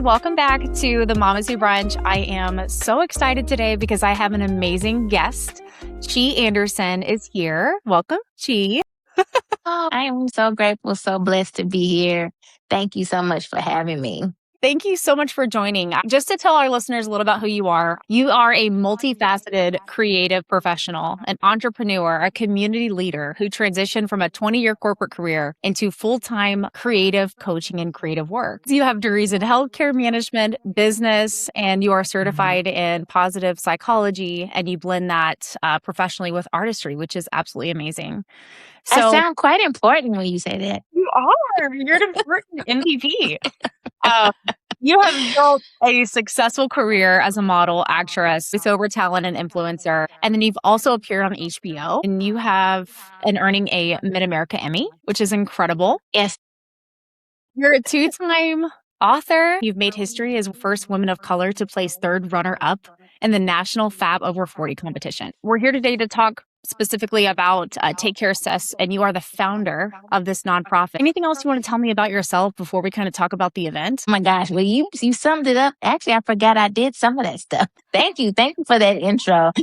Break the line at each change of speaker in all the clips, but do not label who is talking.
welcome back to the Mamas Who Brunch. I am so excited today because I have an amazing guest. Chi Anderson is here. Welcome, Chi.
Oh, I am so grateful, so blessed to be here. Thank you so much for having me.
Thank you so much for joining. Just to tell our listeners a little about who you are a multifaceted creative professional, an entrepreneur, a community leader who transitioned from a 20-year corporate career into full-time creative coaching and creative work. You have degrees in healthcare management, business, and you are certified in positive psychology, and you blend that professionally with artistry, which is absolutely amazing.
I sound quite important when you say that.
You are. You're an important MVP. You have built a successful career as a model, actress, voiceover talent, and influencer. And then you've also appeared on HBO, and you have earning a Mid-America Emmy, which is incredible.
Yes.
You're a two-time author. You've made history as the first woman of color to place third runner-up in the National Fab Over 40 competition. We're here today to talk specifically about Take Care Sis, and you are the founder of this nonprofit. Anything else you want to tell me about yourself before we kind of talk about the event?
Oh my gosh, well, you summed it up. Actually, I forgot I did some of that stuff. Thank you for that intro.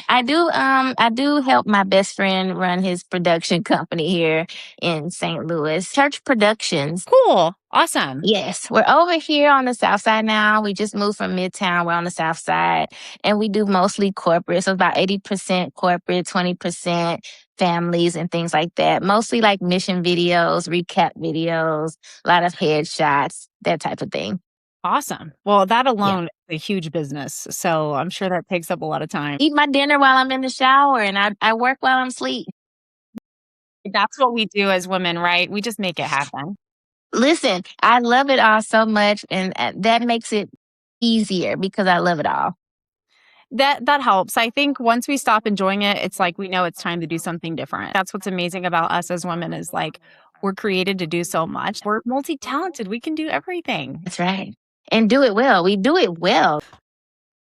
I do help my best friend run his production company here in St. Louis, Church Productions.
Cool. Awesome.
Yes, we're over here on the South Side now. We just moved from Midtown. We're on the South Side, and we do mostly corporate. So about 80% corporate, 20% families and things like that. Mostly like mission videos, recap videos, a lot of headshots, that type of thing.
Awesome. Well, that alone is a huge business. So I'm sure that takes up a lot of time.
Eat my dinner while I'm in the shower, and I work while I'm asleep.
That's what we do as women, right? We just make it happen.
Listen, I love it all so much, and that makes it easier because I love it all.
That helps. I think once we stop enjoying it, it's like we know it's time to do something different. That's what's amazing about us as women is like we're created to do so much. We're multi-talented. We can do everything.
That's right. And do it well. We do it well.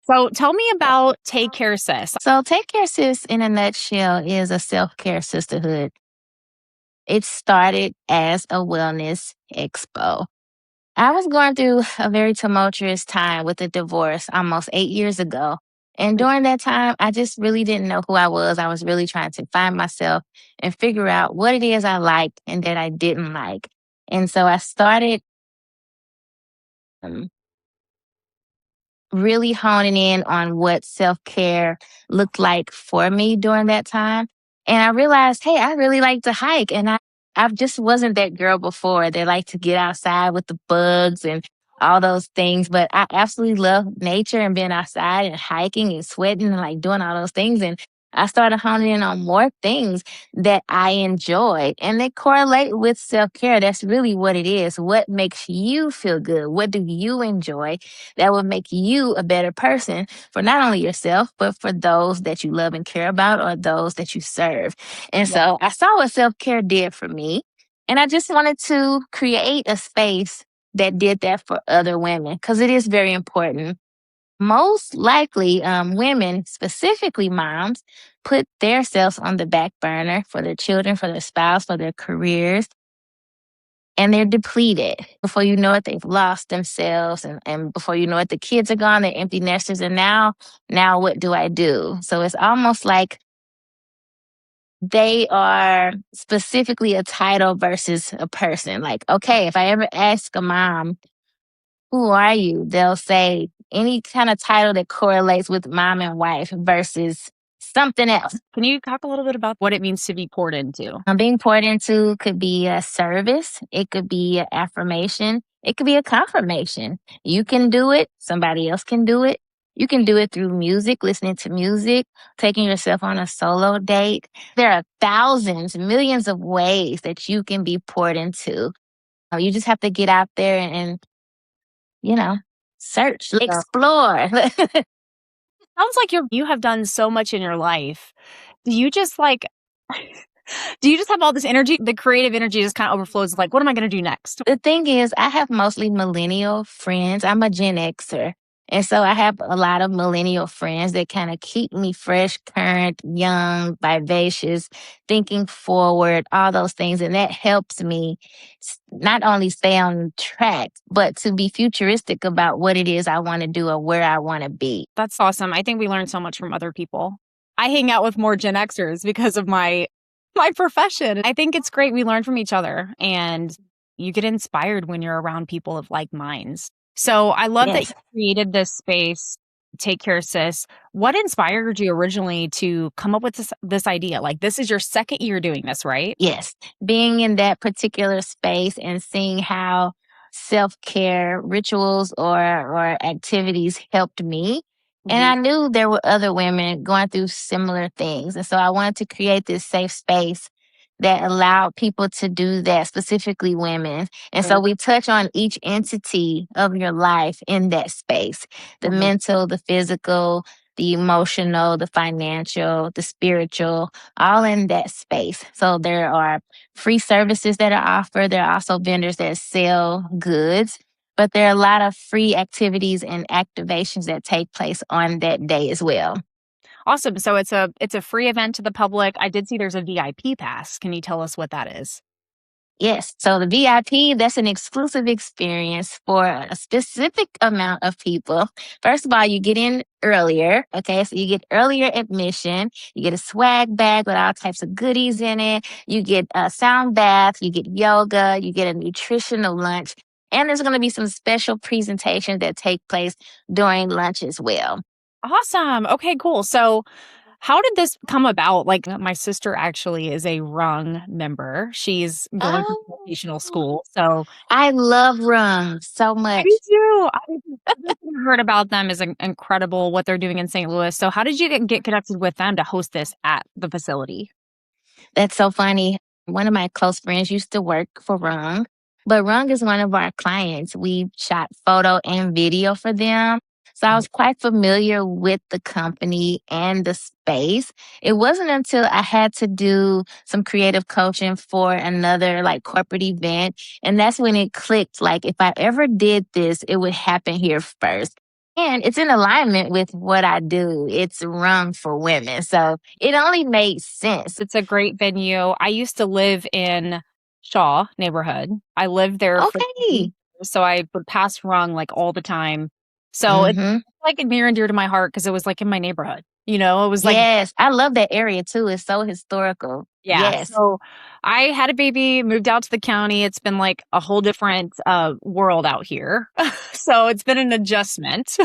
So tell me about Take Care Sis.
So Take Care Sis, in a nutshell, is a self-care sisterhood. It started as a wellness expo. I was going through a very tumultuous time with a divorce almost 8 years ago. And during that time, I just really didn't know who I was. I was really trying to find myself and figure out what it is I liked and that I didn't like. And so I started really honing in on what self-care looked like for me during that time. And I realized, hey, I really like to hike. And I just wasn't that girl before that liked to get outside with the bugs and all those things. But I absolutely love nature and being outside and hiking and sweating and like doing all those things. And I started honing in on more things that I enjoyed, and they correlate with self-care. That's really what it is. What makes you feel good? What do you enjoy that will make you a better person for not only yourself, but for those that you love and care about or those that you serve? And so I saw what self-care did for me, and I just wanted to create a space that did that for other women because it is very important. Most likely, women, specifically moms, put themselves on the back burner for their children, for their spouse, for their careers, and they're depleted. Before you know it, they've lost themselves, and before you know it, the kids are gone, they're empty nesters, and now what do I do? So it's almost like they are specifically a title versus a person. Like, okay, if I ever ask a mom, who are you? They'll say any kind of title that correlates with mom and wife versus something else.
Can you talk a little bit about what it means to be poured into?
Being poured into could be a service. It could be an affirmation. It could be a confirmation. You can do it. Somebody else can do it. You can do it through music, listening to music, taking yourself on a solo date. There are thousands, millions of ways that you can be poured into. You just have to get out there and search, explore.
Sounds like you have done so much in your life. Do you just have all this energy? The creative energy just kind of overflows. Like, what am I going to do next?
The thing is, I have mostly millennial friends. I'm a Gen Xer. And so I have a lot of millennial friends that kind of keep me fresh, current, young, vivacious, thinking forward, all those things. And that helps me not only stay on track, but to be futuristic about what it is I want to do or where I want to be.
That's awesome. I think we learn so much from other people. I hang out with more Gen Xers because of my profession. I think it's great we learn from each other and you get inspired when you're around people of like minds. So I love that you
Yes.
created this space, Take Care Sis. What inspired you originally to come up with this idea? Like this is your second year doing this, right?
Yes. Being in that particular space and seeing how self-care rituals or activities helped me. And
Mhm.
I knew there were other women going through similar things. And so I wanted to create this safe space that allowed people to do that, specifically women. And so
Good.
we touch on each entity of your life in that space: the
Mhm.
mental, the physical, the emotional, the financial, the spiritual, all in that space. So there are free services that are offered. There are also vendors that sell goods, but there are a lot of free activities and activations that take place on that day as well.
Awesome. So it's a free event to the public. I did see there's a VIP pass. Can you tell us what that is?
Yes. So the VIP, that's an exclusive experience for a specific amount of people. First of all, you get in earlier. Okay. So you get earlier admission. You get a swag bag with all types of goodies in it. You get a sound bath. You get yoga. You get a nutritional lunch. And there's going to be some special presentations that take place during lunch as well.
Awesome. Okay, cool. So how did this come about? Like, my sister actually is a Rung member. She's going to
Oh,
vocational school. So
I love rum so
I do
much.
too. Everything I've heard about them is incredible what they're doing in St. Louis. So how did you get connected with them to host this at the facility?
That's so funny. One of my close friends used to work for Rung, but Rung is one of our clients. We shot photo and video for them. So I was quite familiar with the company and the space. It wasn't until I had to do some creative coaching for another like corporate event. And that's when it clicked. Like if I ever did this, it would happen here first. And it's in alignment with what I do. It's Rung for women. So it only made sense.
It's a great venue. I used to live in Shaw neighborhood. I lived there for 3
Okay.
years, so I would pass Rung like all the time. So it's
Mhm.
like near and dear to my heart because it was like in my neighborhood. It was like
Yes, I love that area too. It's so historical.
yeah.
Yes.
So I had a baby, moved out to the county. It's been like a whole different world out here. So it's been an adjustment.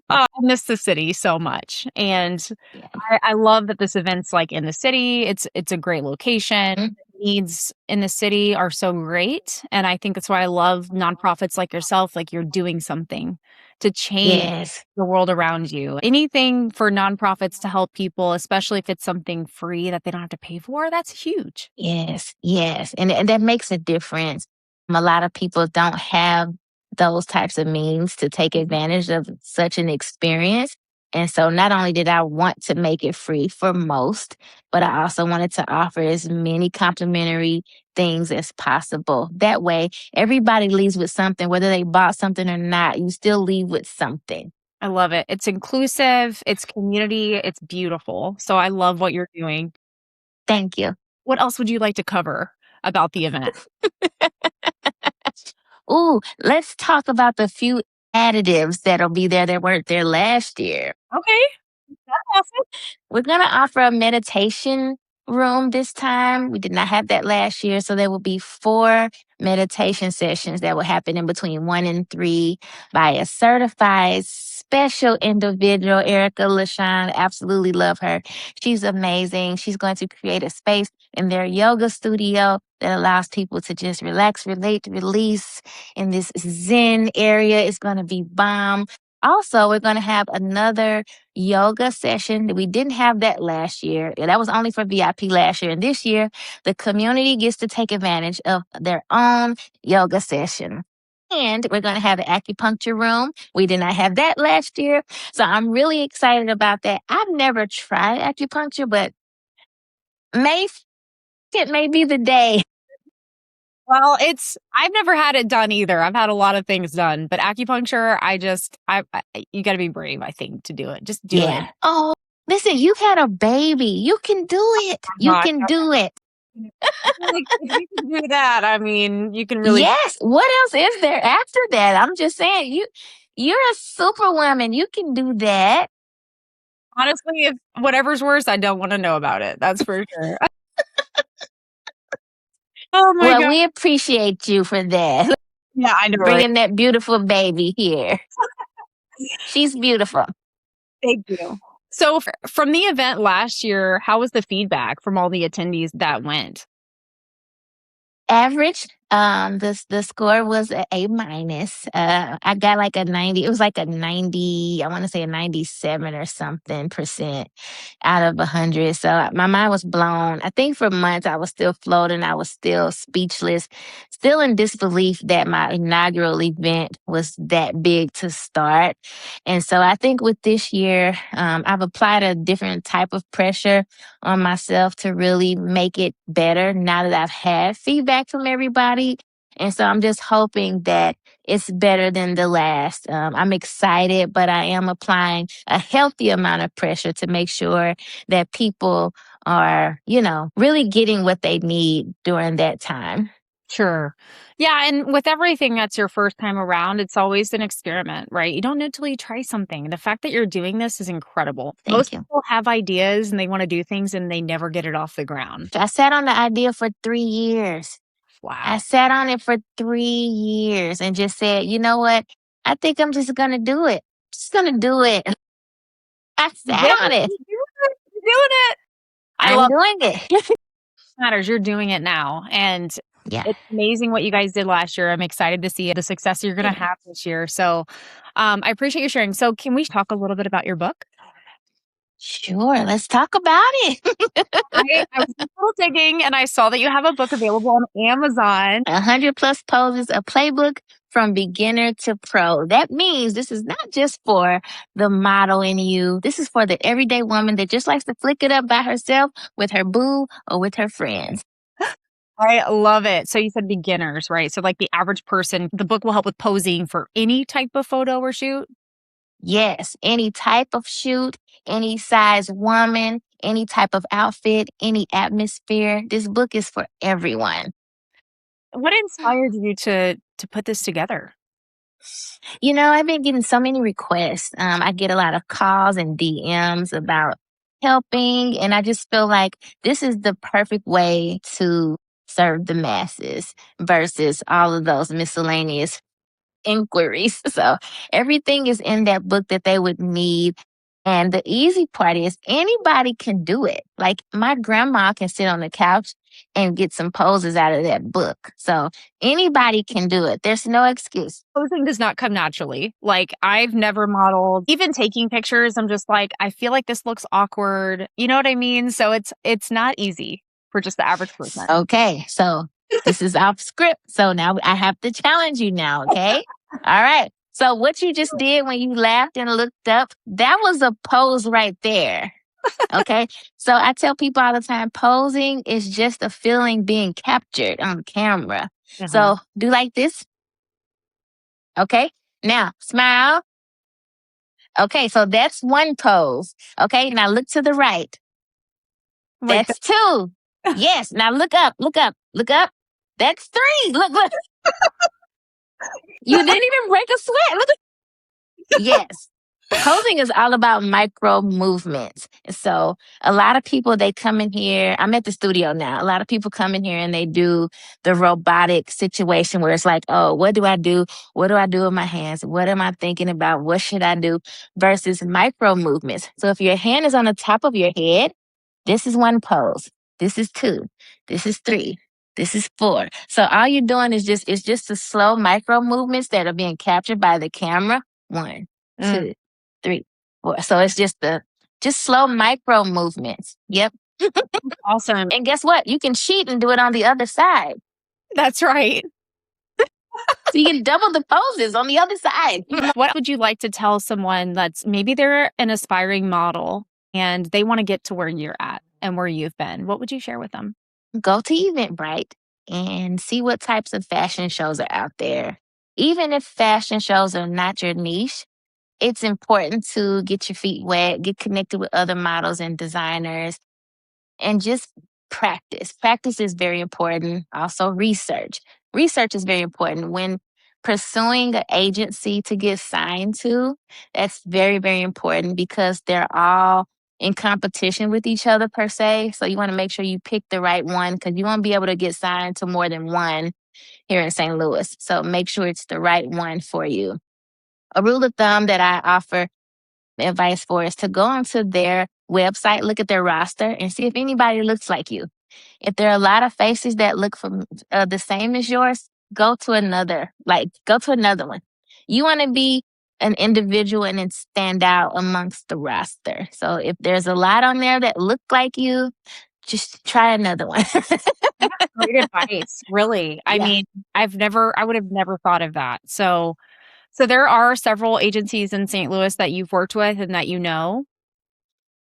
I miss the city so much, and
Yeah.
I love that this event's like in the city. It's a great location.
Mhm.
Needs in the city are so great, and I think that's why I love nonprofits like yourself. Like you're doing something to change
Yes.
the world around you. Anything for nonprofits to help people, especially if it's something free that they don't have to pay for, that's huge.
Yes, yes, and that makes a difference. A lot of people don't have those types of means to take advantage of such an experience. And so not only did I want to make it free for most, but I also wanted to offer as many complimentary things as possible. That way, everybody leaves with something, whether they bought something or not, you still leave with something.
I love it. It's inclusive, it's community, it's beautiful. So I love what you're doing.
Thank you.
What else would you like to cover about the event?
Ooh, let's talk about the few additives that'll be there that weren't there last year.
Okay, that's awesome.
We're going to offer a meditation room this time. We did not have that last year. So there will be 4 meditation sessions that will happen in between 1 and 3 by a certified special individual, Erica LaShawn. Absolutely love her. She's amazing. She's going to create a space in their yoga studio that allows people to just relax, relate, release in this Zen area. It's going to be bomb. Also, we're going to have another yoga session. We didn't have that last year. That was only for VIP last year. And this year, the community gets to take advantage of their own yoga session. And we're going to have an acupuncture room. We did not have that last year. So I'm really excited about that. I've never tried acupuncture, but may it may be the day.
Well, I've never had it done either. I've had a lot of things done, but acupuncture, you got to be brave, I think, to do it. Just do it.
Yeah. Oh, listen, you had a baby. You can do it. You
Gosh,
can do it.
like, if you can do that, I mean, you can really.
Yes. What else is there after that? I'm just saying, you're a superwoman. You can do that.
Honestly, if whatever's worse, I don't want to know about it. That's for sure. Oh my
Well,
God.
we appreciate you for that.
Yeah, I know, right?
Bringing that beautiful baby here. She's beautiful.
Thank you. So, from the event last year, how was the feedback from all the attendees that went?
Average. The score was a A minus. I got like a 90. It was like a 90. I want to say a 97 or something percent out of 100. So my mind was blown. I think for months I was still floating. I was still speechless, still in disbelief that my inaugural event was that big to start. And so I think with this year, I've applied a different type of pressure on myself to really make it better now that I've had feedback from everybody. And so I'm just hoping that it's better than the last. I'm excited, but I am applying a healthy amount of pressure to make sure that people are, really getting what they need during that time.
Sure. Yeah. And with everything that's your first time around, it's always an experiment, right? You don't know till you try something. The fact that you're doing this is incredible.
Thank
Most
you.
people have ideas and they want to do things and they never get it off the ground.
I sat on the idea for 3 years. I
Wow.
sat on it for 3 years and just said, you know what? I think I'm just going to do it. Just going to do it. I
You
sat
did
on
it.
it.
You're doing it. I
I'm
love
doing it.
matters. You're doing it now. And
Yeah.
it's amazing what you guys did last year. I'm excited to see the success you're going to have this year. So I appreciate you sharing. So can we talk a little bit about your book?
Sure. Let's talk about it.
I was a little digging and I saw that you have a book available on Amazon.
100 plus poses, a playbook from beginner to pro. That means this is not just for the model in you. This is for the everyday woman that just likes to flick it up by herself with her boo or with her friends.
I love it. So you said beginners, right? So like the average person, the book will help with posing for any type of photo or shoot.
Yes, any type of shoot, any size woman, any type of outfit, any atmosphere. This book is for everyone.
What inspired you to put this together?
I've been getting so many requests. I get a lot of calls and DMs about helping, and I just feel like this is the perfect way to serve the masses versus all of those miscellaneous inquiries. So everything is in that book that they would need. And the easy part is anybody can do it. Like my grandma can sit on the couch and get some poses out of that book. So anybody can do it. There's no excuse.
Posing does not come naturally. Like I've never modeled, even taking pictures, I'm just like, I feel like this looks awkward. You know what I mean? So it's not easy for just the average person.
Okay. So this is off script. So now I have to challenge you now. Okay. All right. So what you just did when you laughed and looked up, that was a pose right there. Okay. So I tell people all the time, posing is just a feeling being captured on camera.
Uh-huh.
So do like this. Okay. Now smile. Okay. So that's one pose. Okay. Now look to the right.
Like
That's two. Yes. Now look up, look up, look up. That's three. Look, look. You didn't even break a sweat. Look. Yes. Posing is all about micro movements. So a lot of people, they come in here. I'm at the studio now. A lot of people come in here and they do the robotic situation where it's like, oh, what do I do? What do I do with my hands? What am I thinking about? What should I do? Versus micro movements. So if your hand is on the top of your head, this is one pose. This is two. This is three. This is four. So all you're doing is just the slow micro movements that are being captured by the camera. One, two, 3, 4. So it's just slow micro movements. Yep.
awesome.
And guess what? You can cheat and do it on the other side.
That's right.
So you can double the poses on the other side.
What would you like to tell someone that's maybe they're an aspiring model and they want to get to where you're at and where you've been? What would you share with them?
Go to Eventbrite and see what types of fashion shows are out there. Even if fashion shows are not your niche, it's important to get your feet wet, get connected with other models and designers, and just practice. Practice is very important. Also, research. Research is very important. When pursuing an agency to get signed to, that's very, very important because they're all in competition with each other, per se. So, you want to make sure you pick the right one because you won't be able to get signed to more than one here in St. Louis. So, make sure it's the right one for you. A rule of thumb that I offer advice for is to go onto their website, look at their roster, and see if anybody looks like you. If there are a lot of faces that look from the same as yours, go to another one. You want to be an individual and then stand out amongst the roster. So if there's a lot on there that look like you, just try another one.
Great advice. Really. I
Yeah.
mean, I would have never thought of that. So there are several agencies in St. Louis that you've worked with and that you know.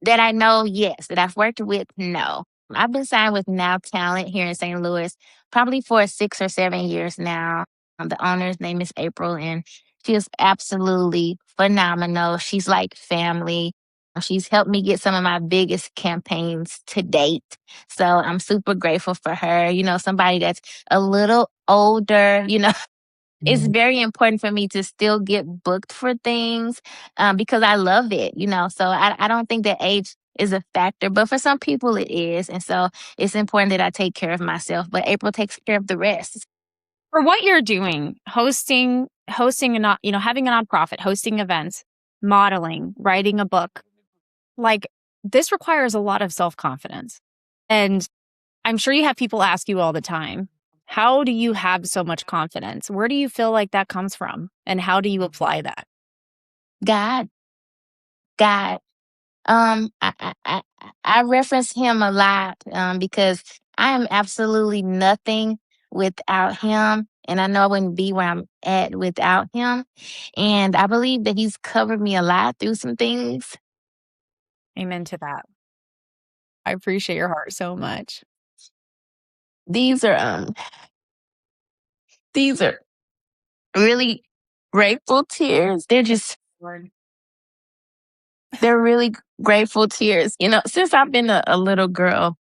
That I know, yes. That I've worked with, no. I've been signed with Now Talent here in St. Louis probably for 6 or 7 years now. The owner's name is April, and she is absolutely phenomenal. She's like family. She's helped me get some of my biggest campaigns to date. So I'm super grateful for her. You know, somebody that's a little older, it's very important for me to still get booked for things because I love it, So I don't think that age is a factor, but for some people it is. And so it's important that I take care of myself, but April takes care of the rest.
For what you're doing, hosting a not, having a nonprofit, hosting events, modeling, writing a book, like this requires a lot of self-confidence. And I'm sure you have people ask you all the time, how do you have so much confidence? Where do you feel like that comes from? And how do you apply that?
God, God. I reference him a lot because I am absolutely nothing without him. And I know I wouldn't be where I'm at without him. And I believe that he's covered me a lot through some things.
Amen to that. I appreciate your heart so much.
These are these are really grateful tears.
Lord.
They're really grateful tears. Since I've been a little girl,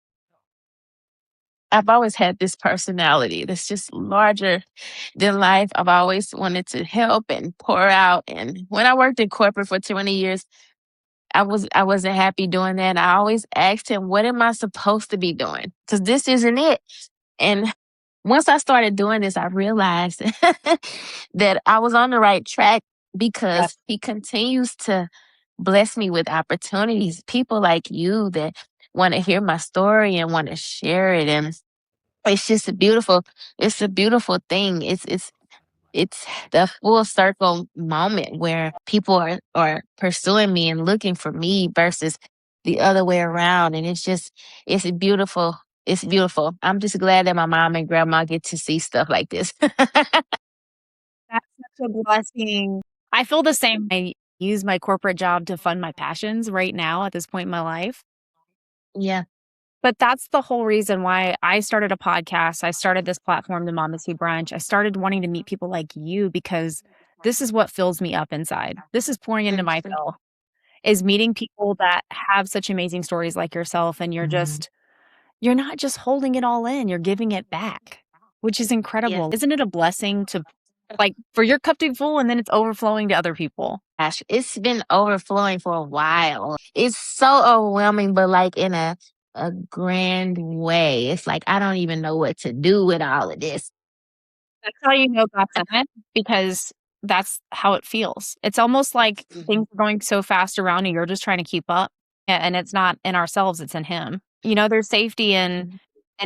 I've always had this personality that's just larger than life. I've always wanted to help and pour out. And when I worked in corporate for 20 years, I wasn't happy doing that. I always asked him, what am I supposed to be doing? Because this isn't it. And once I started doing this, I realized that I was on the right track
Yes.
because he continues to bless me with opportunities. People like you that want to hear my story and want to share it. And it's a beautiful thing. It's the full circle moment where people are pursuing me and looking for me versus the other way around. And it's beautiful. It's beautiful. I'm just glad that my mom and grandma get to see stuff like this.
That's such a blessing. I feel the same. I use my corporate job to fund my passions right now at this point in my life.
Yeah,
But that's the whole reason why I started a podcast. I started this platform, the Mama Tea Brunch. I started wanting to meet people like you because this is what fills me up inside. This is pouring into my soul, is meeting people that have such amazing stories like yourself. And you're not just holding it all in, you're giving it back, which is
yeah.
incredible. Isn't it a blessing to like for your cup to be full and then it's overflowing to other people?
Gosh, it's been overflowing for a while. It's so overwhelming, but like in a grand way. It's like I don't even know what to do with all of this.
That's how you know God's in it because that's how it feels. It's almost like things are going so fast around you, you're just trying to keep up. And it's not in ourselves, it's in Him. There's safety in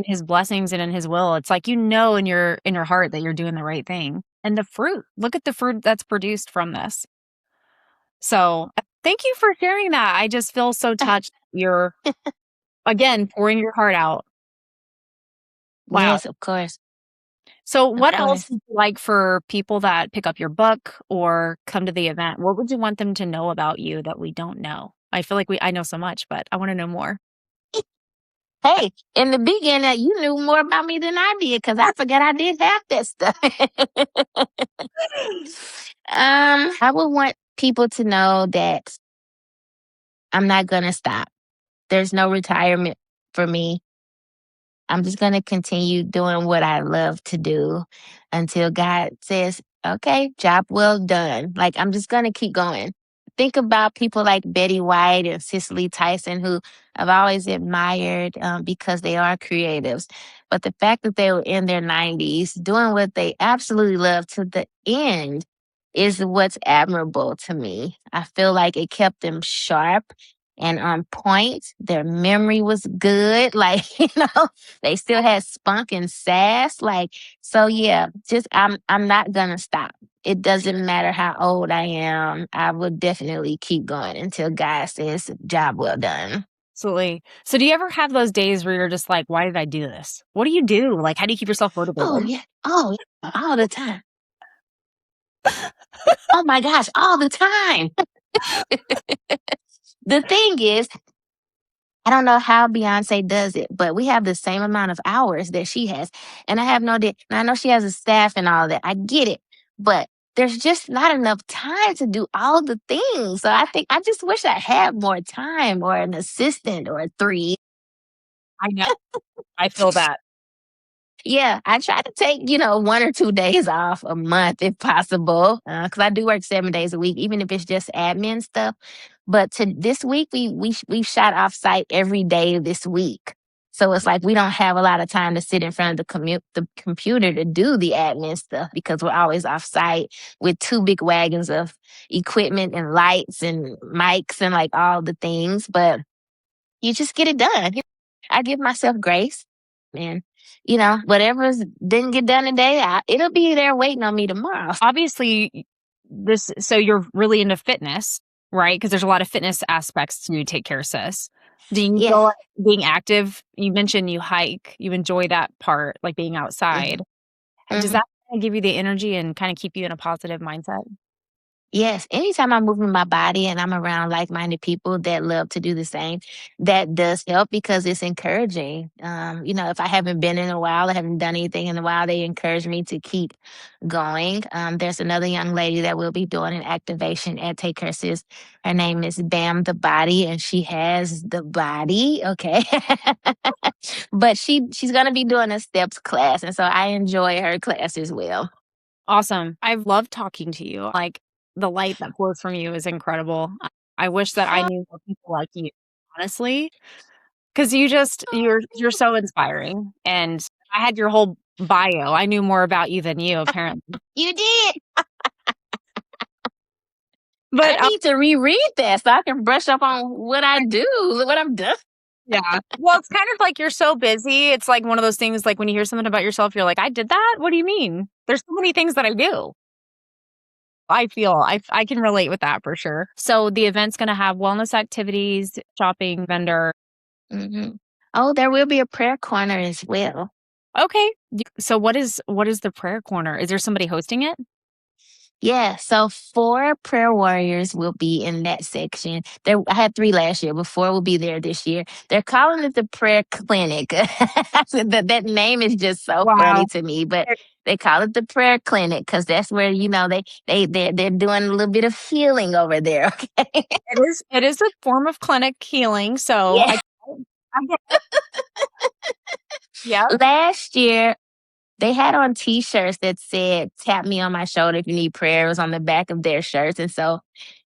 His blessings and in His will. It's like in your heart that you're doing the right thing. And the fruit, look at the fruit that's produced from this. So thank you for sharing that. I just feel so touched. You're again pouring your heart out. Wow.
Yes, of course.
So,
Of
what else
course.
would you like for people that pick up your book or come to the event? What would you want them to know about you that we don't know? I feel like I know so much, but I want to know more.
Hey, in the beginning, you knew more about me than I did because I forgot I did half that stuff. I would want people to know that I'm not gonna stop. There's no retirement for me. I'm just going to continue doing what I love to do until God says, okay, job well done. Like, I'm just going to keep going. Think about people like Betty White and Cicely Tyson, who I've always admired because they are creatives. But the fact that they were in their 90s doing what they absolutely love to the end is what's admirable to me. I feel like it kept them sharp and on point. Their memory was good. Like, they still had spunk and sass. Like, so yeah, just I'm not gonna stop. It doesn't matter how old I am. I will definitely keep going until God says, job well done.
Absolutely. So do you ever have those days where you're just like, why did I do this? What do you do? Like, how do you keep yourself
Oh
motivated?
yeah. Oh yeah. All the time. Oh my gosh, all the time. The thing is, I don't know how Beyonce does it, but we have the same amount of hours that she has. And I have no idea. And I know she has a staff and all that. I get it. But there's just not enough time to do all the things. So I think I just wish I had more time or an assistant or three.
I know. I feel that.
Yeah, I try to take, 1 or 2 days off a month if possible, because I do work 7 days a week, even if it's just admin stuff. But to this week, we've shot off site every day this week, so it's like we don't have a lot of time to sit in front of the computer to do the admin stuff because we're always off site with two big wagons of equipment and lights and mics and like all the things. But you just get it done. I give myself grace, and whatever didn't get done today, it'll be there waiting on me tomorrow.
Obviously, so you're really into fitness, right? Because there's a lot of fitness aspects to Take Care Sis. Do you
Yeah.
feel like being active? You mentioned you hike, you enjoy that part, like being
Hmm.
outside. Does
Hmm.
that kinda give you the energy and kind of keep you in a positive mindset?
Yes, anytime I'm moving my body and I'm around like-minded people that love to do the same, that does help because it's encouraging. If I haven't been in a while, I haven't done anything in a while, they encourage me to keep going. There's another young lady that will be doing an activation at Take Her Sis. Her name is Bam the Body, and she has the body. Okay. But she's gonna be doing a steps class, and so I enjoy her class as well.
Awesome. I've loved talking to you. Like, the light that pours from you is incredible. I wish that I knew more people like you, honestly, because you're so inspiring, and I had your whole bio. I knew more about you than you, apparently.
You did. I
But,
need to reread that so I can brush up on what I do, what I'm doing.
yeah. Well, it's kind of like you're so busy. It's like one of those things, like, when you hear something about yourself, you're like, "I did that? What do you mean? There's so many things that I do." I can relate with that for sure. So the event's gonna have wellness activities, shopping, vendor.
Hmm. Oh, there will be a prayer corner as well.
Okay. So what is the prayer corner? Is there somebody hosting it?
Yeah, so 4 prayer warriors will be in that section. I had 3 last year, but 4 will be there this year. They're calling it the prayer clinic. That name is just so funny
Wow.
to me, but they call it the prayer clinic because that's where they're doing a little bit of healing over there. Okay.
It is a form of clinic healing, so
Yeah.
I get it. Yeah.
Last year they had on T-shirts that said, "Tap me on my shoulder if you need prayer." It was on the back of their shirts, and so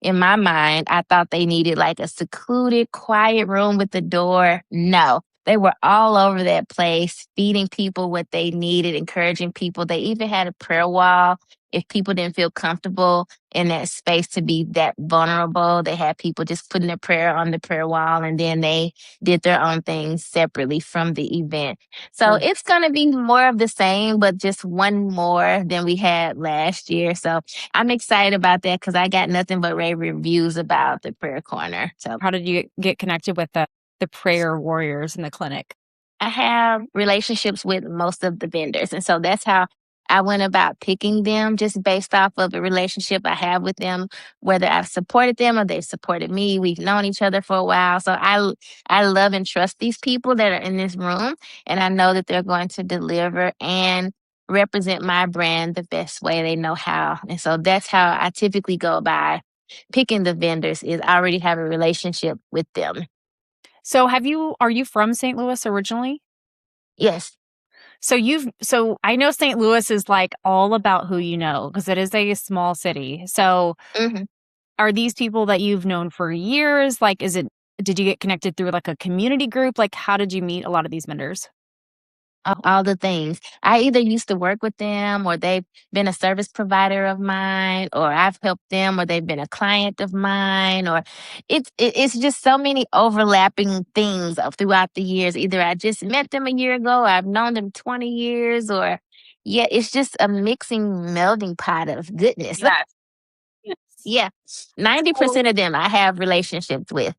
in my mind, I thought they needed like a secluded, quiet room with the door. No, they were all over that place, feeding people what they needed, encouraging people. They even had a prayer wall if people didn't feel comfortable in that space to be that vulnerable. They had people just putting their prayer on the prayer wall, and then they did their own things separately from the event. So
Sure.
it's going to be more of the same, but just one more than we had last year. So I'm excited about that because I got nothing but rave reviews about the prayer corner. So
How did you get connected with the prayer warriors in the clinic?
I have relationships with most of the vendors. And so that's how I went about picking them just based off of a relationship I have with them, whether I've supported them or they've supported me. We've known each other for a while. So I love and trust these people that are in this room, and I know that they're going to deliver and represent my brand the best way they know how. And so that's how I typically go by picking the vendors, is I already have a relationship with them.
So are you from St. Louis originally?
Yes.
So I know St. Louis is like all about who you know because it is a small city. So
Mhm.
are these people that you've known for years? Like, did you get connected through like a community group? Like, how did you meet a lot of these vendors?
All the things. I either used to work with them, or they've been a service provider of mine, or I've helped them, or they've been a client of mine, or it's just so many overlapping things throughout the years. Either I just met them a year ago, or I've known them 20 years, or yeah, it's just a mixing, melding pot of goodness.
Yes. Yes.
Yeah.
So
90% of them I have relationships with.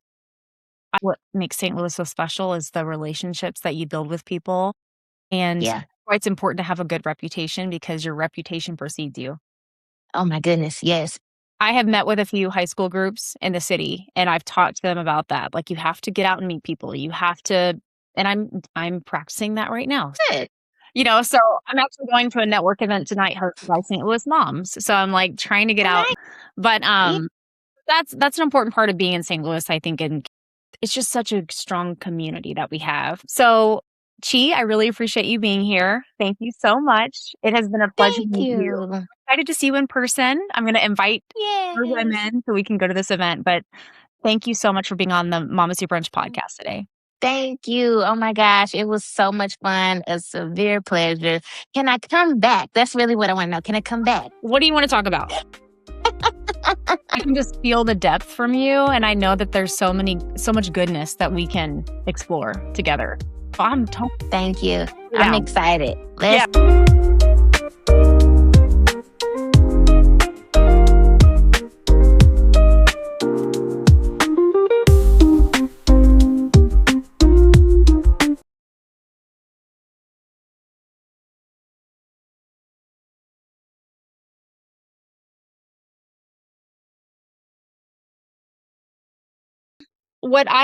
what makes St. Louis so special is the relationships that you build with people. And
Yeah.
why it's important to have a good reputation because your reputation precedes you.
Oh my goodness. Yes.
I have met with a few high school groups in the city and I've talked to them about that. Like you have to get out and meet people. You have to and I'm practicing that right now.
Good.
So I'm actually going to a network event tonight hosted by St. Louis moms. So I'm like trying to get
Oh,
out.
nice.
But
Yeah.
that's an important part of being in St. Louis, I think, and it's just such a strong community that we have. So Chi, I really appreciate you being here. Thank you so much. It has been a pleasure to
Thank
meet you.
you.
Excited to see you in person. I'm going to invite more
Yes.
women so we can go to this event. But thank you so much for being on the Mama Soup Brunch podcast today.
Thank you. Oh my gosh, it was so much fun. A severe pleasure. Can I come back? That's really what I want to know. Can I come back?
What do you want to talk about? I can just feel the depth from you, and I know that there's so much goodness that we can explore together. I'm totally
Thank you. I'm
down.
excited.
Yeah. What I